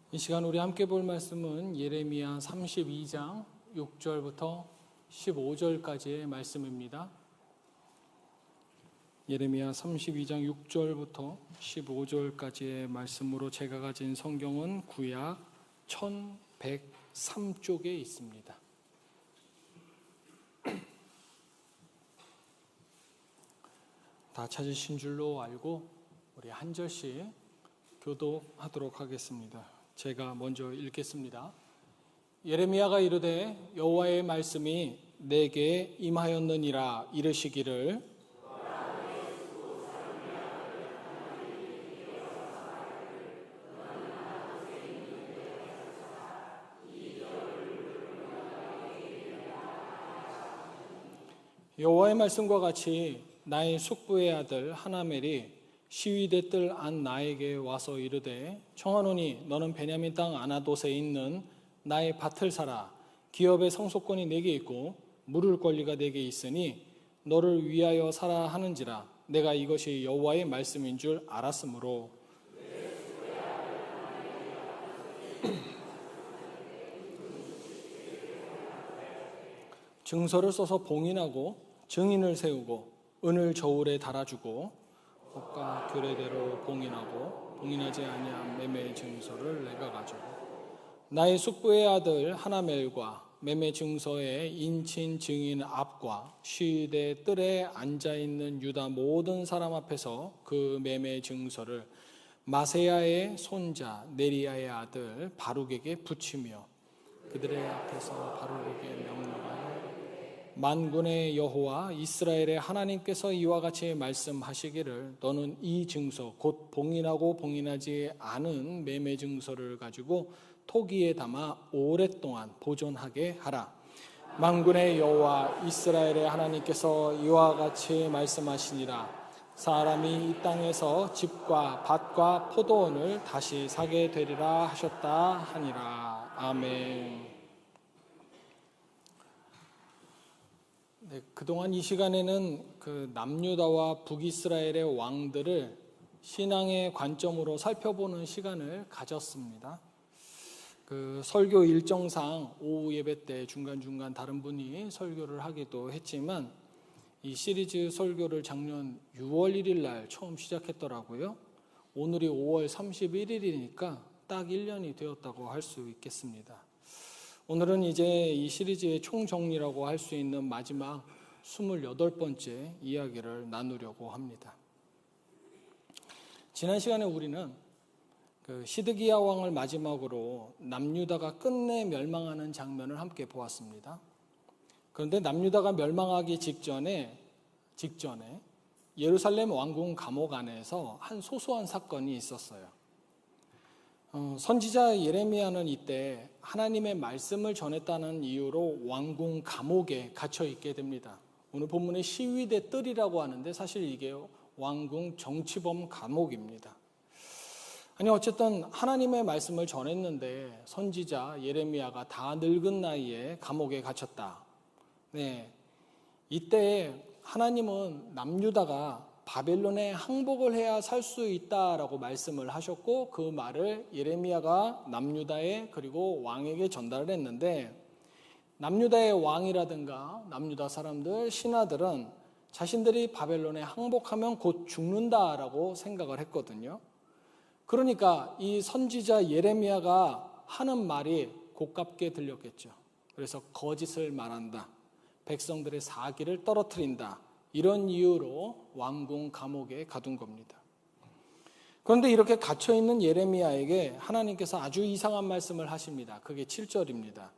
이 시간 우리 함께 볼 말씀은 예레미야 32장 6절부터 15절까지의 말씀입니다. 예레미야 32장 6절부터 15절까지의 말씀으로 제가 가진 성경은 구약 1103쪽에 있습니다. 다 찾으신 줄로 알고 우리 한 절씩 교독하도록 하겠습니다. 제가 먼저 읽겠습니다. 예레미야가 이르되 여호와의 말씀이 내게 임하였느니라 이르시기를 여호와의 말씀과 같이 나의 숙부의 아들 하나멜이 시위대 뜰 안 나에게 와서 이르되 청하노니 너는 베냐민 땅 아나돗에 있는 나의 밭을 사라. 기업의 상속권이 내게 있고 물을 권리가 내게 있으니 너를 위하여 사라 하는지라. 내가 이것이 여호와의 말씀인 줄 알았으므로 증서를 써서 봉인하고 증인을 세우고 은을 저울에 달아주고 법과 규례대로 봉인하고 봉인하지 아니한 매매 증서를 내가 가지고 나의 숙부의 아들 하나멜과 매매 증서의 인친 증인 앞과 시위대 뜰에 앉아있는 유다 모든 사람 앞에서 그 매매 증서를 마세야의 손자 네리야의 아들 바룩에게 붙이며 그들의 앞에서 바룩에게 명령하여 만군의 여호와 이스라엘의 하나님께서 이와 같이 말씀하시기를 너는 이 증서 곧 봉인하고 봉인하지 않은 매매 증서를 가지고 토기에 담아 오랫동안 보존하게 하라. 만군의 여호와 이스라엘의 하나님께서 이와 같이 말씀하시니라. 사람이 이 땅에서 집과 밭과 포도원을 다시 사게 되리라 하셨다 하니라. 아멘. 네, 그동안 이 시간에는 그 남유다와 북이스라엘의 왕들을 신앙의 관점으로 살펴보는 시간을 가졌습니다. 그 설교 일정상 오후 예배 때 중간중간 다른 분이 설교를 하기도 했지만 이 시리즈 설교를 작년 6월 1일 날 처음 시작했더라고요. 오늘이 5월 31일이니까 딱 1년이 되었다고 할 수 있겠습니다. 오늘은 이제 이 시리즈의 총정리라고 할 수 있는 마지막 28번째 이야기를 나누려고 합니다. 지난 시간에 우리는 그 시드기야 왕을 마지막으로 남유다가 끝내 멸망하는 장면을 함께 보았습니다. 그런데 남유다가 멸망하기 직전에 예루살렘 왕궁 감옥 안에서 한 소소한 사건이 있었어요. 선지자 예레미야는 이때 하나님의 말씀을 전했다는 이유로 왕궁 감옥에 갇혀 있게 됩니다. 오늘 본문의 시위대 뜰이라고 하는데 사실 이게 왕궁 정치범 감옥입니다. 아니 어쨌든 하나님의 말씀을 전했는데 선지자 예레미야가 다 늙은 나이에 감옥에 갇혔다. 네, 이때 하나님은 남유다가 바벨론에 항복을 해야 살 수 있다라고 말씀을 하셨고 그 말을 예레미야가 남유다에 그리고 왕에게 전달을 했는데 남유다의 왕이라든가 남유다 사람들, 신하들은 자신들이 바벨론에 항복하면 곧 죽는다라고 생각을 했거든요. 그러니까 이 선지자 예레미야가 하는 말이 고깝게 들렸겠죠. 그래서 거짓을 말한다. 백성들의 사기를 떨어뜨린다. 이런 이유로 왕궁 감옥에 가둔 겁니다. 그런데 이렇게 갇혀있는 예레미야에게 하나님께서 아주 이상한 말씀을 하십니다. 그게 7절입니다.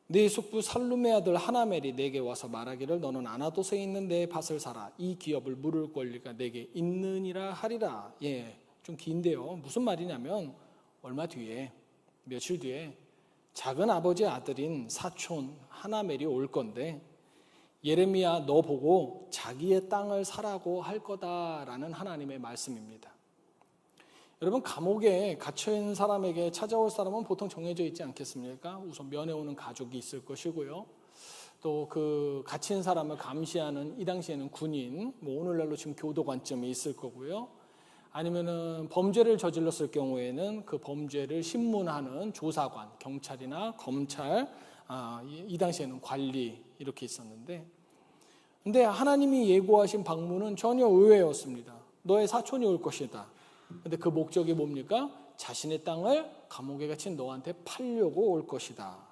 네 숙부 살룸의 아들 하나멜이 내게 와서 말하기를 너는 아나돗에 있는 내 밭을 사라. 이 기업을 물을 권리가 내게 있느니라 하리라. 좀 긴데요. 무슨 말이냐면 얼마 뒤에 며칠 뒤에 작은 아버지 아들인 사촌 하나멜이 올 건데 예레미야 너 보고 자기의 땅을 사라고 할 거다라는 하나님의 말씀입니다. 여러분 감옥에 갇혀있는 사람에게 찾아올 사람은 보통 정해져 있지 않겠습니까? 우선 면회 오는 가족이 있을 것이고요. 또 그 갇힌 사람을 감시하는 이 당시에는 군인, 오늘날로 지금 교도관점이 있을 거고요. 아니면은 범죄를 저질렀을 경우에는 그 범죄를 신문하는 조사관, 경찰이나 검찰, 이 당시에는 관리 이렇게 있었는데, 근데 하나님이 예고하신 방문은 전혀 의외였습니다. 너의 사촌이 올 것이다. 근데 그 목적이 뭡니까? 자신의 땅을 감옥에 갇힌 너한테 팔려고 올 것이다.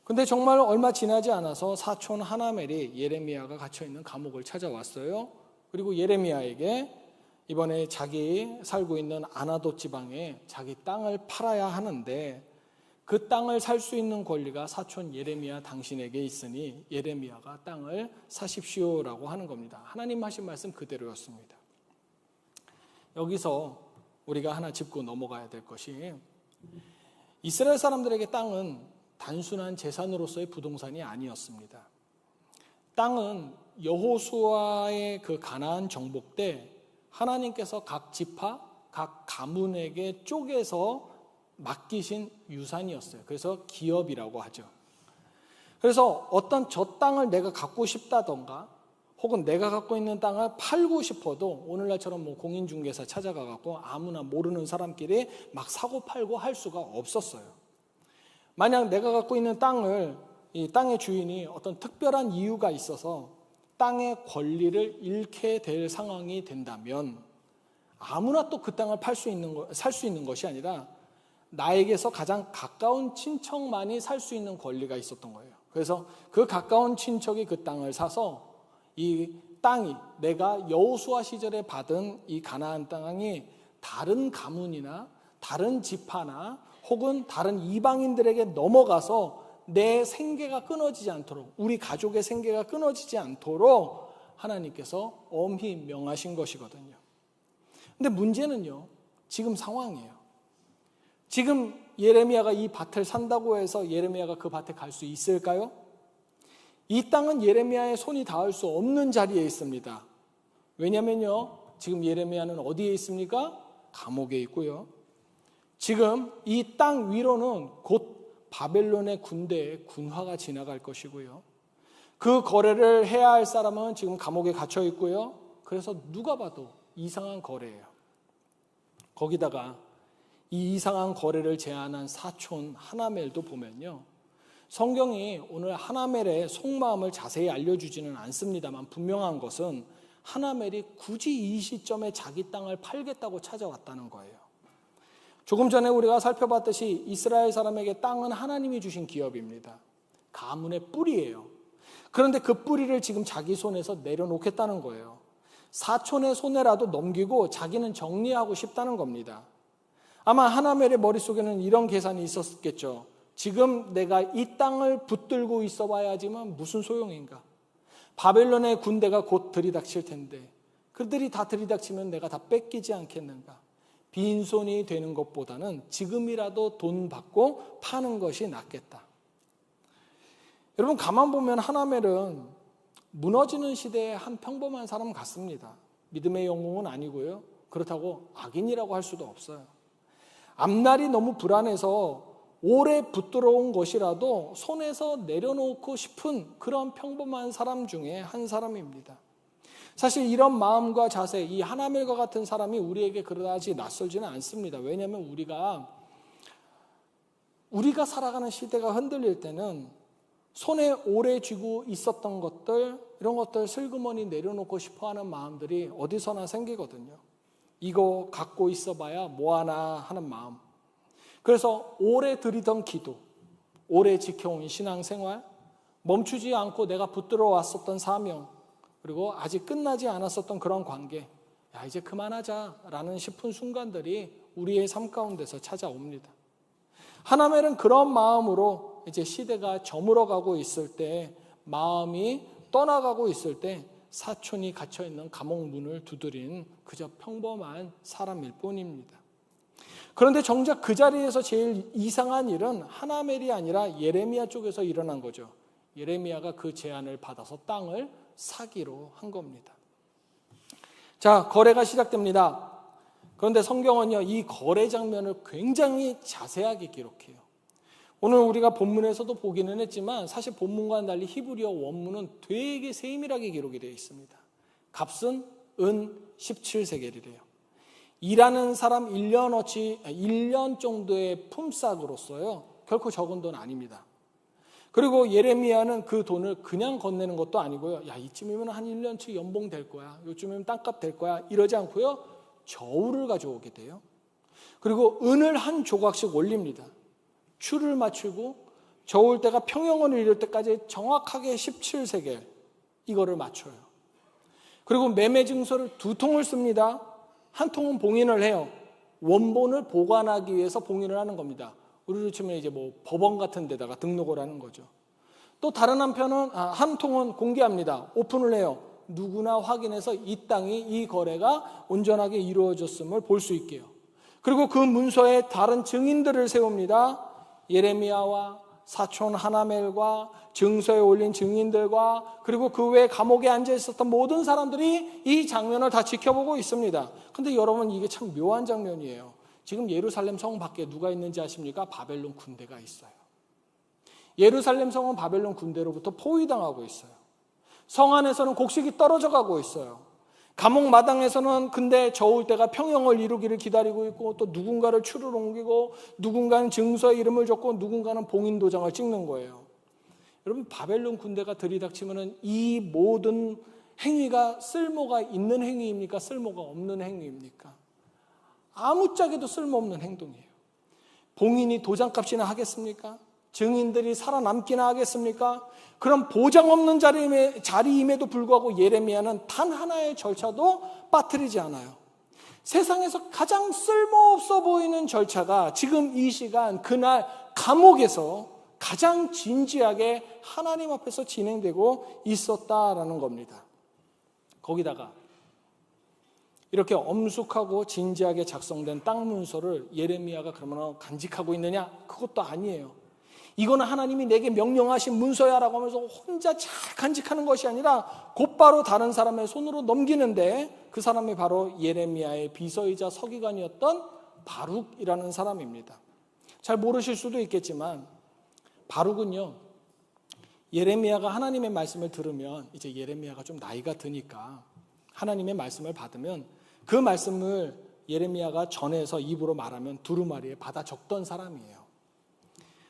근데 정말 얼마 지나지 않아서 사촌 하나멜이 예레미야가 갇혀있는 감옥을 찾아왔어요. 그리고 예레미야에게 이번에 자기 살고 있는 아나돗 지방에 자기 땅을 팔아야 하는데 그 땅을 살 수 있는 권리가 사촌 예레미야 당신에게 있으니 예레미야가 땅을 사십시오라고 하는 겁니다. 하나님 하신 말씀 그대로였습니다. 여기서 우리가 하나 짚고 넘어가야 될 것이, 이스라엘 사람들에게 땅은 단순한 재산으로서의 부동산이 아니었습니다. 땅은 여호수아의 그 가나안 정복 때 하나님께서 각 지파, 각 가문에게 쪼개서 맡기신 유산이었어요. 그래서 기업이라고 하죠. 그래서 어떤 저 땅을 내가 갖고 싶다던가 혹은 내가 갖고 있는 땅을 팔고 싶어도 오늘날처럼 뭐 공인중개사 찾아가갖고 아무나 모르는 사람끼리 막 사고 팔고 할 수가 없었어요. 만약 내가 갖고 있는 땅을 이 땅의 주인이 어떤 특별한 이유가 있어서 땅의 권리를 잃게 될 상황이 된다면 아무나 또 그 땅을 살 수 있는 것이 아니라 나에게서 가장 가까운 친척만이 살 수 있는 권리가 있었던 거예요. 그래서 그 가까운 친척이 그 땅을 사서 이 땅이 내가 여호수아 시절에 받은 이 가나안 땅이 다른 가문이나 다른 지파나 혹은 다른 이방인들에게 넘어가서 내 생계가 끊어지지 않도록, 우리 가족의 생계가 끊어지지 않도록 하나님께서 엄히 명하신 것이거든요. 근데 문제는요, 지금 상황이에요. 지금 예레미야가 이 밭을 산다고 해서 예레미야가 그 밭에 갈 수 있을까요? 이 땅은 예레미야의 손이 닿을 수 없는 자리에 있습니다. 왜냐면요, 지금 예레미야는 어디에 있습니까? 감옥에 있고요. 지금 이 땅 위로는 곧 바벨론의 군대의 군화가 지나갈 것이고요. 그 거래를 해야 할 사람은 지금 감옥에 갇혀 있고요. 그래서 누가 봐도 이상한 거래예요. 거기다가 이 이상한 거래를 제안한 사촌 하나멜도 보면요, 성경이 오늘 하나멜의 속마음을 자세히 알려주지는 않습니다만 분명한 것은 하나멜이 굳이 이 시점에 자기 땅을 팔겠다고 찾아왔다는 거예요. 조금 전에 우리가 살펴봤듯이 이스라엘 사람에게 땅은 하나님이 주신 기업입니다. 가문의 뿌리예요. 그런데 그 뿌리를 지금 자기 손에서 내려놓겠다는 거예요. 사촌의 손에라도 넘기고 자기는 정리하고 싶다는 겁니다. 아마 하나멜의 머릿속에는 이런 계산이 있었겠죠. 지금 내가 이 땅을 붙들고 있어 봐야지만 무슨 소용인가. 바벨론의 군대가 곧 들이닥칠 텐데 그들이 다 들이닥치면 내가 다 뺏기지 않겠는가. 빈손이 되는 것보다는 지금이라도 돈 받고 파는 것이 낫겠다. 여러분, 가만 보면 하나멜은 무너지는 시대의 한 평범한 사람 같습니다. 믿음의 영웅은 아니고요. 그렇다고 악인이라고 할 수도 없어요. 앞날이 너무 불안해서 오래 붙들어온 것이라도 손에서 내려놓고 싶은 그런 평범한 사람 중에 한 사람입니다. 사실 이런 마음과 자세, 이 하나멜과 같은 사람이 우리에게 그다지 낯설지는 않습니다. 왜냐하면 우리가 살아가는 시대가 흔들릴 때는 손에 오래 쥐고 있었던 것들, 이런 것들 슬그머니 내려놓고 싶어하는 마음들이 어디서나 생기거든요. 이거 갖고 있어봐야 뭐하나 하는 마음. 그래서 오래 드리던 기도, 오래 지켜온 신앙생활, 멈추지 않고 내가 붙들어 왔었던 사명, 그리고 아직 끝나지 않았었던 그런 관계, 야 이제 그만하자라는 싶은 순간들이 우리의 삶 가운데서 찾아옵니다. 하나멜은 그런 마음으로 이제 시대가 저물어가고 있을 때, 마음이 떠나가고 있을 때 사촌이 갇혀있는 감옥 문을 두드린 그저 평범한 사람일 뿐입니다. 그런데 정작 그 자리에서 제일 이상한 일은 하나멜이 아니라 예레미야 쪽에서 일어난 거죠. 예레미야가 그 제안을 받아서 땅을 사기로 한 겁니다. 자, 거래가 시작됩니다. 그런데 성경은요, 이 거래 장면을 굉장히 자세하게 기록해요. 오늘 우리가 본문에서도 보기는 했지만 사실 본문과는 달리 히브리어 원문은 되게 세밀하게 기록이 되어 있습니다. 값은 은 17세겔이래요. 일하는 사람 1년 정도의 품삯으로서요. 결코 적은 돈 아닙니다. 그리고 예레미야는 그 돈을 그냥 건네는 것도 아니고요. 야, 이쯤이면 한 1년치 연봉 될 거야. 요쯤이면 땅값 될 거야. 이러지 않고요. 저울을 가져오게 돼요. 그리고 은을 한 조각씩 올립니다. 추를 맞추고 저울대가 평형을 이룰 때까지 정확하게 17세겔 이거를 맞춰요. 그리고 매매 증서를 2통을 씁니다. 한 통은 봉인을 해요. 원본을 보관하기 위해서 봉인을 하는 겁니다. 우리로 치면 이제 뭐 법원 같은 데다가 등록을 하는 거죠. 또 다른 한편은 한 통은 공개합니다. 오픈을 해요. 누구나 확인해서 이 땅이 이 거래가 온전하게 이루어졌음을 볼 수 있게요. 그리고 그 문서에 다른 증인들을 세웁니다. 예레미야와 사촌 하나멜과 증서에 올린 증인들과 그리고 그 외에 감옥에 앉아 있었던 모든 사람들이 이 장면을 다 지켜보고 있습니다. 근데 여러분, 이게 참 묘한 장면이에요. 지금 예루살렘 성 밖에 누가 있는지 아십니까? 바벨론 군대가 있어요. 예루살렘 성은 바벨론 군대로부터 포위당하고 있어요. 성 안에서는 곡식이 떨어져 가고 있어요. 감옥 마당에서는 근데 저울대가 평형을 이루기를 기다리고 있고, 또 누군가를 추를 옮기고, 누군가는 증서에 이름을 적고, 누군가는 봉인 도장을 찍는 거예요. 여러분, 바벨론 군대가 들이닥치면은 이 모든 행위가 쓸모가 있는 행위입니까? 쓸모가 없는 행위입니까? 아무짝에도 쓸모없는 행동이에요. 봉인이 도장값이나 하겠습니까? 증인들이 살아남기나 하겠습니까? 그런 보장 없는 자리임에도 불구하고 예레미야는 단 하나의 절차도 빠뜨리지 않아요. 세상에서 가장 쓸모없어 보이는 절차가 지금 이 시간 그날 감옥에서 가장 진지하게 하나님 앞에서 진행되고 있었다라는 겁니다. 거기다가 이렇게 엄숙하고 진지하게 작성된 땅 문서를 예레미야가 그러면 간직하고 있느냐? 그것도 아니에요. 이거는 하나님이 내게 명령하신 문서야라고 하면서 혼자 잘 간직하는 것이 아니라 곧바로 다른 사람의 손으로 넘기는데, 그 사람이 바로 예레미야의 비서이자 서기관이었던 바룩이라는 사람입니다. 잘 모르실 수도 있겠지만 바룩은요, 예레미야가 하나님의 말씀을 들으면 이제 예레미야가 좀 나이가 드니까 하나님의 말씀을 받으면 그 말씀을 예레미야가 전해서 입으로 말하면 두루마리에 받아 적던 사람이에요.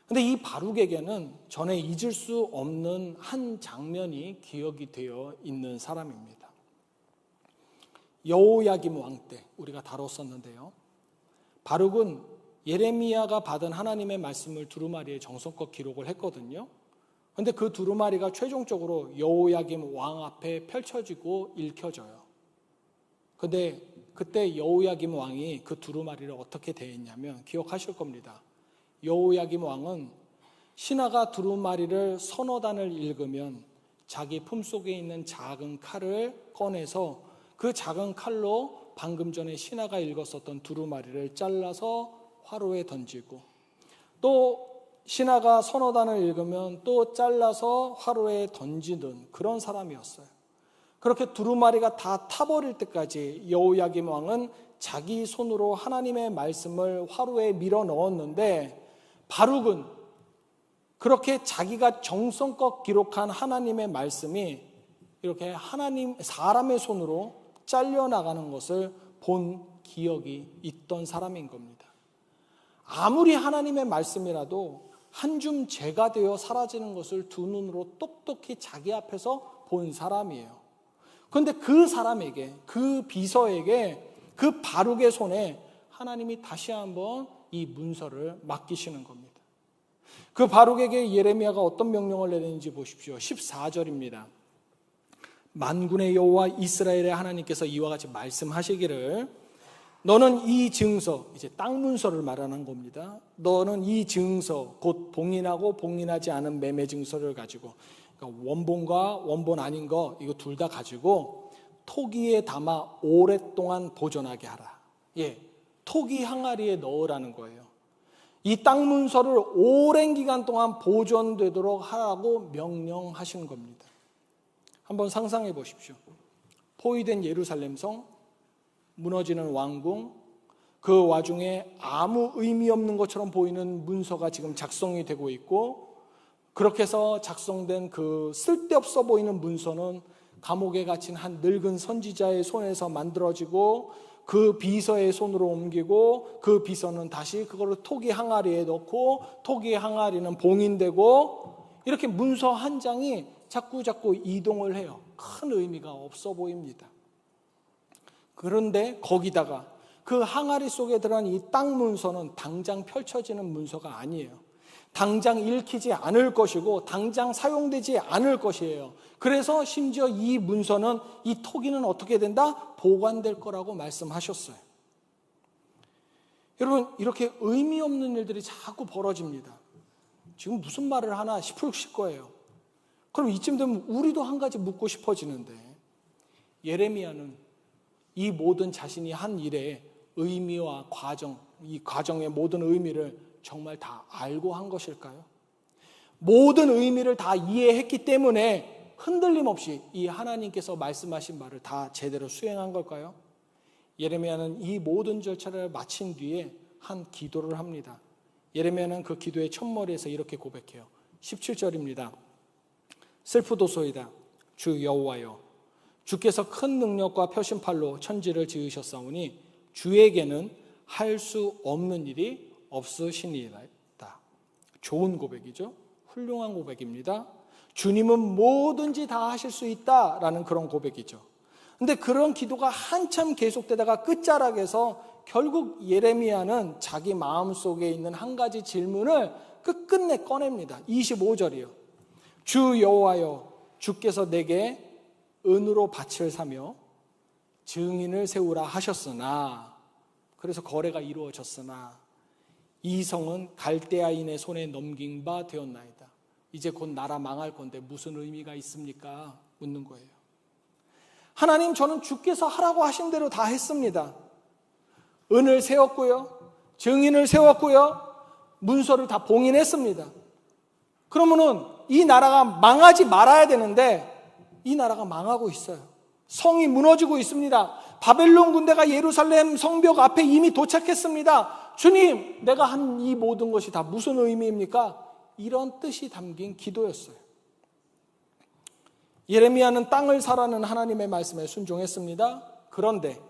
근데 이 바룩에게는 전에 잊을 수 없는 한 장면이 기억이 되어 있는 사람입니다. 여호야김 왕 때 우리가 다뤘었는데요. 바룩은 예레미야가 받은 하나님의 말씀을 두루마리에 정성껏 기록을 했거든요. 근데 그 두루마리가 최종적으로 여호야김 왕 앞에 펼쳐지고 읽혀져요. 근데 그때 여호야김 왕이 그 두루마리를 어떻게 대했냐면 기억하실 겁니다. 여호야김 왕은 신하가 두루마리를 서너 단을 읽으면 자기 품속에 있는 작은 칼을 꺼내서 그 작은 칼로 방금 전에 신하가 읽었었던 두루마리를 잘라서 화로에 던지고, 또 신하가 서너 단을 읽으면 또 잘라서 화로에 던지는 그런 사람이었어요. 그렇게 두루마리가 다 타버릴 때까지 여호야김 왕은 자기 손으로 하나님의 말씀을 화로에 밀어 넣었는데, 바룩은 그렇게 자기가 정성껏 기록한 하나님의 말씀이 이렇게 사람의 손으로 잘려나가는 것을 본 기억이 있던 사람인 겁니다. 아무리 하나님의 말씀이라도 한 줌 재가 되어 사라지는 것을 두 눈으로 똑똑히 자기 앞에서 본 사람이에요. 그런데 그 사람에게, 그 비서에게, 그 바룩의 손에 하나님이 다시 한번 이 문서를 맡기시는 겁니다. 그 바룩에게 예레미야가 어떤 명령을 내리는지 보십시오. 14절입니다. 만군의 여호와 이스라엘의 하나님께서 이와 같이 말씀하시기를, 너는 이 증서, 이제 땅 문서를 말하는 겁니다. 너는 이 증서, 곧 봉인하고 봉인하지 않은 매매 증서를 가지고, 그러니까 원본과 원본 아닌 거 이거 둘 다 가지고 토기에 담아 오랫동안 보존하게 하라. 토기 항아리에 넣으라는 거예요. 이 땅 문서를 오랜 기간 동안 보존되도록 하라고 명령하신 겁니다. 한번 상상해 보십시오. 포위된 예루살렘 성, 무너지는 왕궁, 그 와중에 아무 의미 없는 것처럼 보이는 문서가 지금 작성이 되고 있고, 그렇게 해서 작성된 그 쓸데없어 보이는 문서는 감옥에 갇힌 한 늙은 선지자의 손에서 만들어지고, 그 비서의 손으로 옮기고 그 비서는 다시 그거를 토기 항아리에 넣고 토기 항아리는 봉인되고 이렇게 문서 한 장이 자꾸 이동을 해요. 큰 의미가 없어 보입니다. 그런데 거기다가 그 항아리 속에 들어간 이 땅 문서는 당장 펼쳐지는 문서가 아니에요. 당장 읽히지 않을 것이고 당장 사용되지 않을 것이에요. 그래서 심지어 이 문서는, 이 토기는 어떻게 된다? 보관될 거라고 말씀하셨어요. 여러분, 이렇게 의미 없는 일들이 자꾸 벌어집니다. 지금 무슨 말을 하나 싶을 거예요. 그럼 이쯤 되면 우리도 한 가지 묻고 싶어지는데, 예레미야는 이 모든 자신이 한 일의 의미와 과정, 이 과정의 모든 의미를 정말 다 알고 한 것일까요? 모든 의미를 다 이해했기 때문에 흔들림 없이 이 하나님께서 말씀하신 말을 다 제대로 수행한 걸까요? 예레미야는 이 모든 절차를 마친 뒤에 한 기도를 합니다. 예레미야는 그 기도의 첫머리에서 이렇게 고백해요. 17절입니다. 슬프도소이다. 주 여호와여, 주께서 큰 능력과 표심팔로 천지를 지으셨사오니 주에게는 할 수 없는 일이 없으시니이다. 좋은 고백이죠. 훌륭한 고백입니다. 주님은 뭐든지 다 하실 수 있다라는 그런 고백이죠. 근데 그런 기도가 한참 계속되다가 끝자락에서 결국 예레미야는 자기 마음속에 있는 한 가지 질문을 끝끝내 꺼냅니다. 25절이요. 주 여호와여, 주께서 내게 은으로 밭을 사며 증인을 세우라 하셨으나, 그래서 거래가 이루어졌으나 이 성은 갈대아인의 손에 넘긴 바 되었나이다. 이제 곧 나라 망할 건데 무슨 의미가 있습니까? 묻는 거예요. 하나님, 저는 주께서 하라고 하신 대로 다 했습니다. 은을 세웠고요, 증인을 세웠고요, 문서를 다 봉인했습니다. 그러면은 이 나라가 망하지 말아야 되는데 이 나라가 망하고 있어요. 성이 무너지고 있습니다. 바벨론 군대가 예루살렘 성벽 앞에 이미 도착했습니다. 주님, 내가 한 이 모든 것이 다 무슨 의미입니까? 이런 뜻이 담긴 기도였어요. 예레미야는 땅을 사라는 하나님의 말씀에 순종했습니다. 그런데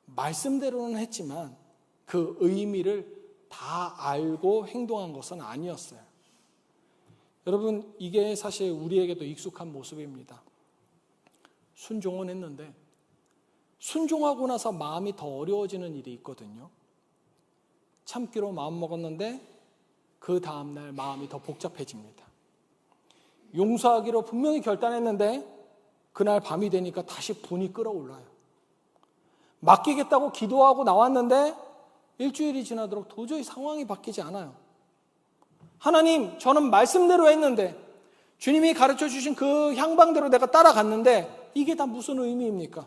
말씀대로는 했지만 그 의미를 다 알고 행동한 것은 아니었어요. 여러분, 이게 사실 우리에게도 익숙한 모습입니다. 순종은 했는데 순종하고 나서 마음이 더 어려워지는 일이 있거든요. 참기로 마음먹었는데 그 다음날 마음이 더 복잡해집니다. 용서하기로 분명히 결단했는데 그날 밤이 되니까 다시 분이 끓어올라요. 맡기겠다고 기도하고 나왔는데 일주일이 지나도록 도저히 상황이 바뀌지 않아요. 하나님, 저는 말씀대로 했는데, 주님이 가르쳐 주신 그 향방대로 내가 따라갔는데 이게 다 무슨 의미입니까?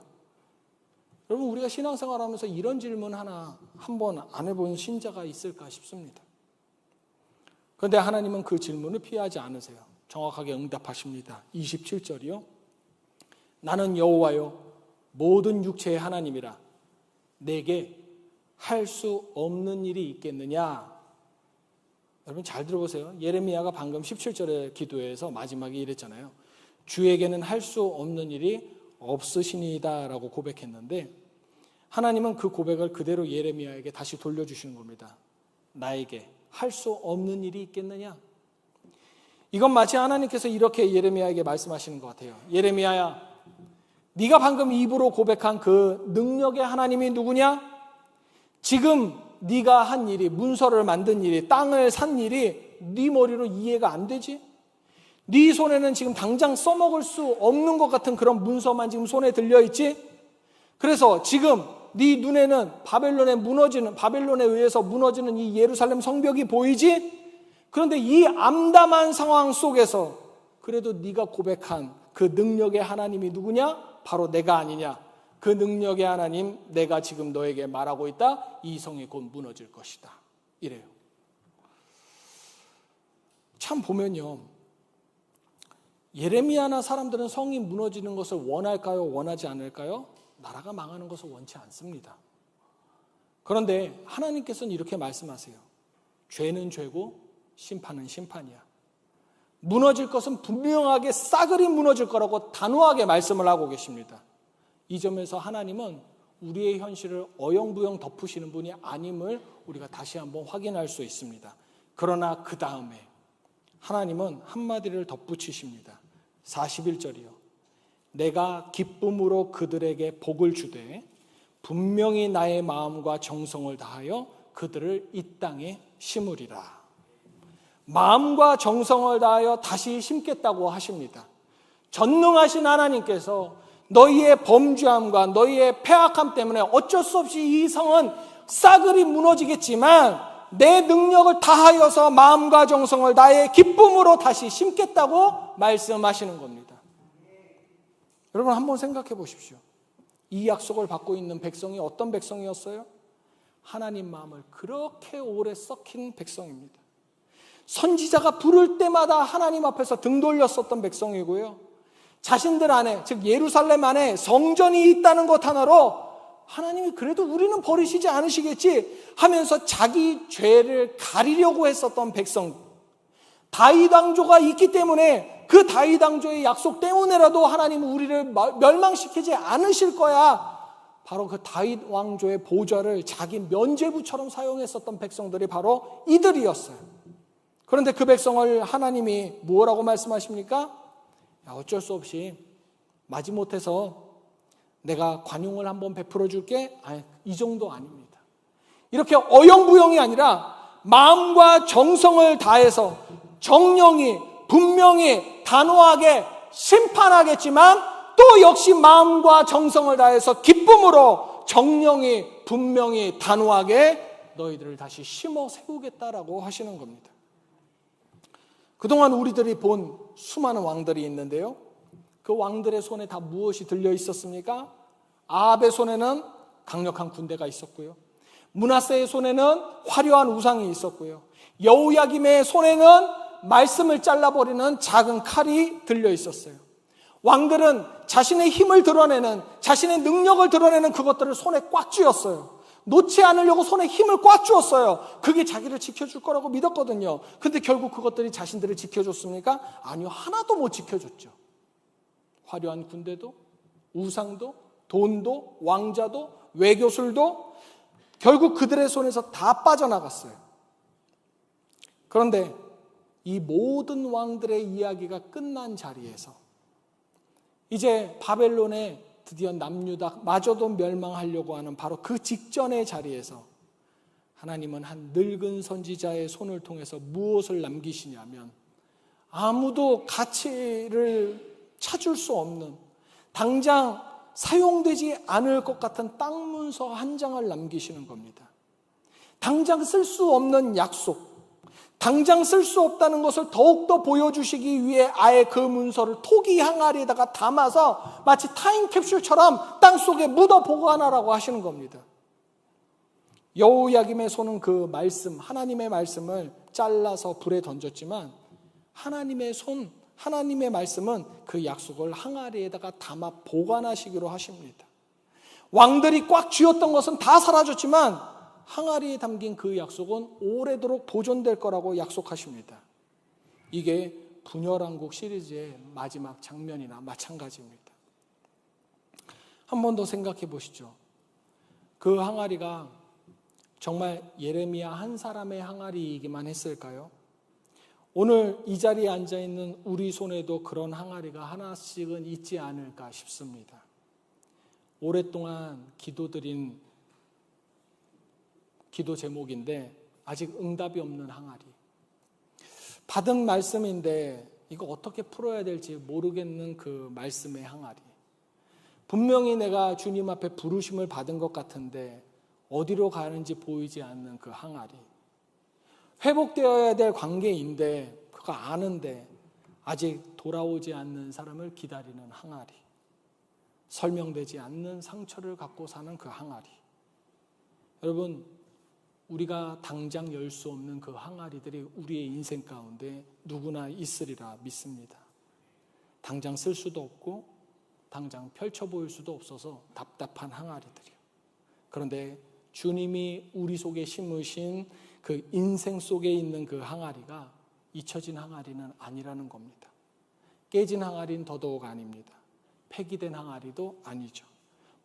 여러분, 우리가 신앙생활하면서 이런 질문 하나 한 번 안 해본 신자가 있을까 싶습니다. 그런데 하나님은 그 질문을 피하지 않으세요. 정확하게 응답하십니다. 27절이요. 나는 여호와요, 모든 육체의 하나님이라. 내게 할 수 없는 일이 있겠느냐? 여러분 잘 들어보세요. 예레미야가 방금 17절의 기도에서 마지막에 이랬잖아요. 주에게는 할 수 없는 일이 없으시니이다 라고 고백했는데, 하나님은 그 고백을 그대로 예레미야에게 다시 돌려주시는 겁니다. 나에게 할 수 없는 일이 있겠느냐? 이건 마치 하나님께서 이렇게 예레미야에게 말씀하시는 것 같아요. 예레미야야, 네가 방금 입으로 고백한 그 능력의 하나님이 누구냐? 지금 네가 한 일이, 문서를 만든 일이, 땅을 산 일이 네 머리로 이해가 안 되지? 네 손에는 지금 당장 써먹을 수 없는 것 같은 그런 문서만 지금 손에 들려있지? 그래서 지금 네 눈에는 바벨론에 의해서 무너지는 이 예루살렘 성벽이 보이지? 그런데 이 암담한 상황 속에서 그래도 네가 고백한 그 능력의 하나님이 누구냐? 바로 내가 아니냐? 그 능력의 하나님, 내가 지금 너에게 말하고 있다. 이 성이 곧 무너질 것이다. 이래요. 참 보면요, 예레미야나 사람들은 성이 무너지는 것을 원할까요? 원하지 않을까요? 나라가 망하는 것을 원치 않습니다. 그런데 하나님께서는 이렇게 말씀하세요. 죄는 죄고 심판은 심판이야. 무너질 것은 분명하게 싸그리 무너질 거라고 단호하게 말씀을 하고 계십니다. 이 점에서 하나님은 우리의 현실을 어영부영 덮으시는 분이 아님을 우리가 다시 한번 확인할 수 있습니다. 그러나 그 다음에 하나님은 한마디를 덧붙이십니다. 41절이요. 내가 기쁨으로 그들에게 복을 주되 분명히 나의 마음과 정성을 다하여 그들을 이 땅에 심으리라. 마음과 정성을 다하여 다시 심겠다고 하십니다. 전능하신 하나님께서 너희의 범죄함과 너희의 패악함 때문에 어쩔 수 없이 이 성은 싸그리 무너지겠지만 내 능력을 다하여서 마음과 정성을 나의 기쁨으로 다시 심겠다고 말씀하시는 겁니다. 여러분 한번 생각해 보십시오. 이 약속을 받고 있는 백성이 어떤 백성이었어요? 하나님 마음을 그렇게 오래 썩힌 백성입니다. 선지자가 부를 때마다 하나님 앞에서 등 돌렸었던 백성이고요. 자신들 안에, 즉 예루살렘 안에 성전이 있다는 것 하나로 하나님이 그래도 우리는 버리시지 않으시겠지 하면서 자기 죄를 가리려고 했었던 백성. 다윗 왕조가 있기 때문에 그 다윗 왕조의 약속 때문에라도 하나님은 우리를 멸망시키지 않으실 거야. 바로 그 다윗 왕조의 보좌를 자기 면죄부처럼 사용했었던 백성들이 바로 이들이었어요. 그런데 그 백성을 하나님이 뭐라고 말씀하십니까? 야, 어쩔 수 없이 마지못해서 내가 관용을 한번 베풀어 줄게. 아니, 이 정도 아닙니다. 이렇게 어영부영이 아니라 마음과 정성을 다해서 정령이 분명히 단호하게 심판하겠지만 또 역시 마음과 정성을 다해서 기쁨으로 정령이 분명히 단호하게 너희들을 다시 심어 세우겠다라고 하시는 겁니다. 그동안 우리들이 본 수많은 왕들이 있는데요. 그 왕들의 손에 다 무엇이 들려 있었습니까? 아합의 손에는 강력한 군대가 있었고요. 므낫세의 손에는 화려한 우상이 있었고요. 여호야김의 손에는 말씀을 잘라버리는 작은 칼이 들려 있었어요. 왕들은 자신의 힘을 드러내는, 자신의 능력을 드러내는 그것들을 손에 꽉 쥐었어요. 놓지 않으려고 손에 힘을 꽉 쥐었어요. 그게 자기를 지켜줄 거라고 믿었거든요. 근데 결국 그것들이 자신들을 지켜줬습니까? 아니요, 하나도 못 지켜줬죠. 화려한 군대도, 우상도, 돈도, 왕자도, 외교술도 결국 그들의 손에서 다 빠져나갔어요. 그런데 이 모든 왕들의 이야기가 끝난 자리에서 이제 바벨론에 드디어 남유다마저도 멸망하려고 하는 바로 그 직전의 자리에서 하나님은 한 늙은 선지자의 손을 통해서 무엇을 남기시냐면 아무도 가치를 찾을 수 없는, 당장 사용되지 않을 것 같은 땅 문서 한 장을 남기시는 겁니다. 당장 쓸 수 없는 약속, 당장 쓸 수 없다는 것을 더욱더 보여주시기 위해 아예 그 문서를 토기 항아리에다가 담아서 마치 타임캡슐처럼 땅속에 묻어 보관하라고 하시는 겁니다. 여호야김의 손은 그 말씀, 하나님의 말씀을 잘라서 불에 던졌지만 하나님의 손, 하나님의 말씀은 그 약속을 항아리에다가 담아 보관하시기로 하십니다. 왕들이 꽉 쥐었던 것은 다 사라졌지만 항아리에 담긴 그 약속은 오래도록 보존될 거라고 약속하십니다. 이게 분열왕국 시리즈의 마지막 장면이나 마찬가지입니다. 한 번 더 생각해 보시죠. 그 항아리가 정말 예레미야 한 사람의 항아리이기만 했을까요? 오늘 이 자리에 앉아있는 우리 손에도 그런 항아리가 하나씩은 있지 않을까 싶습니다. 오랫동안 기도드린 기도 제목인데 아직 응답이 없는 항아리. 받은 말씀인데 이거 어떻게 풀어야 될지 모르겠는 그 말씀의 항아리. 분명히 내가 주님 앞에 부르심을 받은 것 같은데 어디로 가는지 보이지 않는 그 항아리. 회복되어야 될 관계인데 그거 아는데 아직 돌아오지 않는 사람을 기다리는 항아리. 설명되지 않는 상처를 갖고 사는 그 항아리. 여러분, 우리가 당장 열 수 없는 그 항아리들이 우리의 인생 가운데 누구나 있으리라 믿습니다. 당장 쓸 수도 없고 당장 펼쳐 보일 수도 없어서 답답한 항아리들이요. 그런데 주님이 우리 속에 심으신 그 인생 속에 있는 그 항아리가 잊혀진 항아리는 아니라는 겁니다. 깨진 항아리는 더더욱 아닙니다. 폐기된 항아리도 아니죠.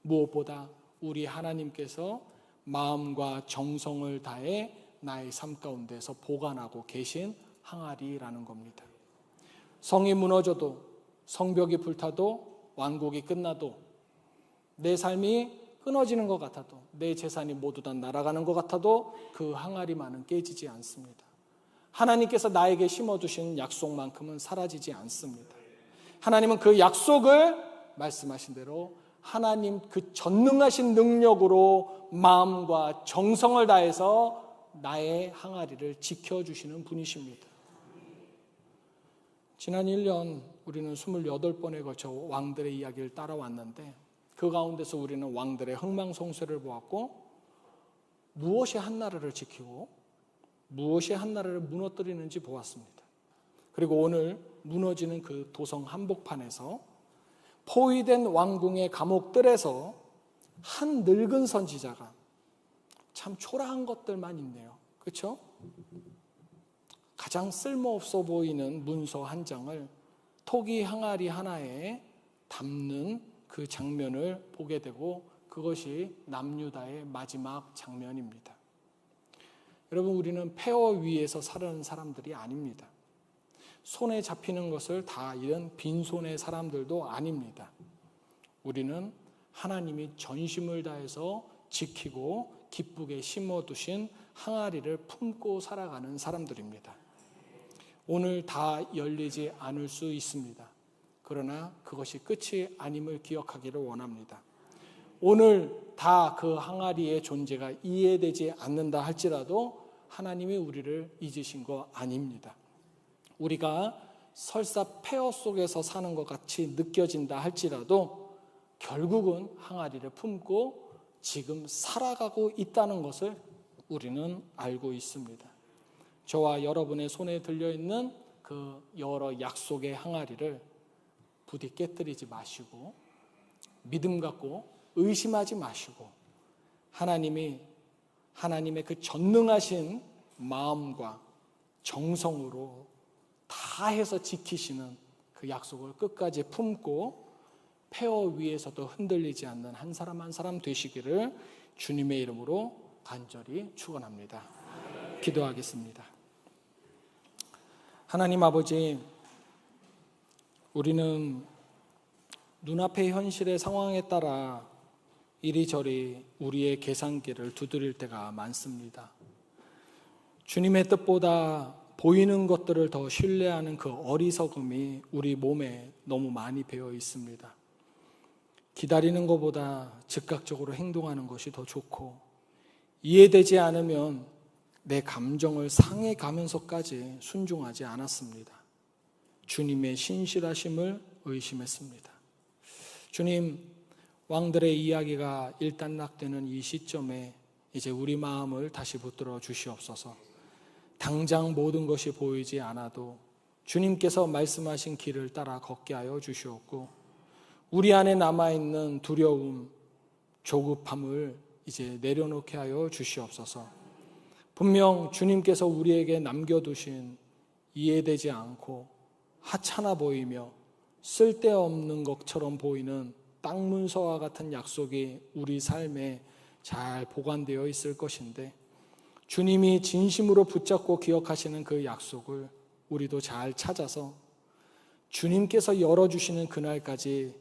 무엇보다 우리 하나님께서 마음과 정성을 다해 나의 삶 가운데서 보관하고 계신 항아리라는 겁니다. 성이 무너져도, 성벽이 불타도, 왕국이 끝나도, 내 삶이 끊어지는 것 같아도, 내 재산이 모두 다 날아가는 것 같아도 그 항아리만은 깨지지 않습니다. 하나님께서 나에게 심어두신 약속만큼은 사라지지 않습니다. 하나님은 그 약속을 말씀하신 대로 하나님 그 전능하신 능력으로 마음과 정성을 다해서 나의 항아리를 지켜주시는 분이십니다. 지난 1년 우리는 28번에 걸쳐 왕들의 이야기를 따라왔는데 그 가운데서 우리는 왕들의 흥망성쇠를 보았고 무엇이 한나라를 지키고 무엇이 한나라를 무너뜨리는지 보았습니다. 그리고 오늘 무너지는 그 도성 한복판에서 포위된 왕궁의 감옥들에서 한 늙은 선지자가 참 초라한 것들만 있네요. 그렇죠? 가장 쓸모없어 보이는 문서 한 장을 토기 항아리 하나에 담는 그 장면을 보게 되고 그것이 남유다의 마지막 장면입니다. 여러분, 우리는 폐허 위에서 사는 사람들이 아닙니다. 손에 잡히는 것을 다 잃은 빈손의 사람들도 아닙니다. 우리는 하나님이 전심을 다해서 지키고 기쁘게 심어두신 항아리를 품고 살아가는 사람들입니다. 오늘 다 열리지 않을 수 있습니다. 그러나 그것이 끝이 아님을 기억하기를 원합니다. 오늘 다 그 항아리의 존재가 이해되지 않는다 할지라도 하나님이 우리를 잊으신 거 아닙니다. 우리가 설사 폐허 속에서 사는 것 같이 느껴진다 할지라도 결국은 항아리를 품고 지금 살아가고 있다는 것을 우리는 알고 있습니다. 저와 여러분의 손에 들려있는 그 여러 약속의 항아리를 부디 깨뜨리지 마시고 믿음 갖고 의심하지 마시고 하나님의 그 전능하신 마음과 정성으로 다 해서 지키시는 그 약속을 끝까지 품고 폐허 위에서도 흔들리지 않는 한 사람 한 사람 되시기를 주님의 이름으로 간절히 축원합니다. 기도하겠습니다. 하나님 아버지, 우리는 눈앞의 현실의 상황에 따라 이리저리 우리의 계산기를 두드릴 때가 많습니다. 주님의 뜻보다 보이는 것들을 더 신뢰하는 그 어리석음이 우리 몸에 너무 많이 배어 있습니다. 기다리는 것보다 즉각적으로 행동하는 것이 더 좋고 이해되지 않으면 내 감정을 상해 가면서까지 순종하지 않았습니다. 주님의 신실하심을 의심했습니다. 주님, 왕들의 이야기가 일단락되는 이 시점에 이제 우리 마음을 다시 붙들어 주시옵소서. 당장 모든 것이 보이지 않아도 주님께서 말씀하신 길을 따라 걷게 하여 주시옵고 우리 안에 남아있는 두려움, 조급함을 이제 내려놓게 하여 주시옵소서. 분명 주님께서 우리에게 남겨두신 이해되지 않고 하찮아 보이며 쓸데없는 것처럼 보이는 땅문서와 같은 약속이 우리 삶에 잘 보관되어 있을 것인데 주님이 진심으로 붙잡고 기억하시는 그 약속을 우리도 잘 찾아서 주님께서 열어주시는 그날까지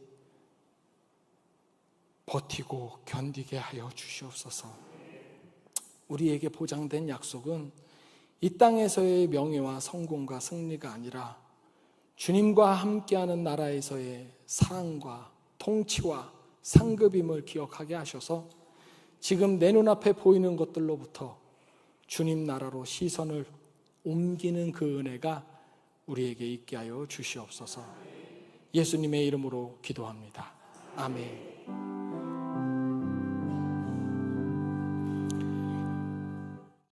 버티고 견디게 하여 주시옵소서. 우리에게 보장된 약속은 이 땅에서의 명예와 성공과 승리가 아니라 주님과 함께하는 나라에서의 사랑과 통치와 상급임을 기억하게 하셔서 지금 내 눈앞에 보이는 것들로부터 주님 나라로 시선을 옮기는 그 은혜가 우리에게 있게 하여 주시옵소서. 예수님의 이름으로 기도합니다. 아멘.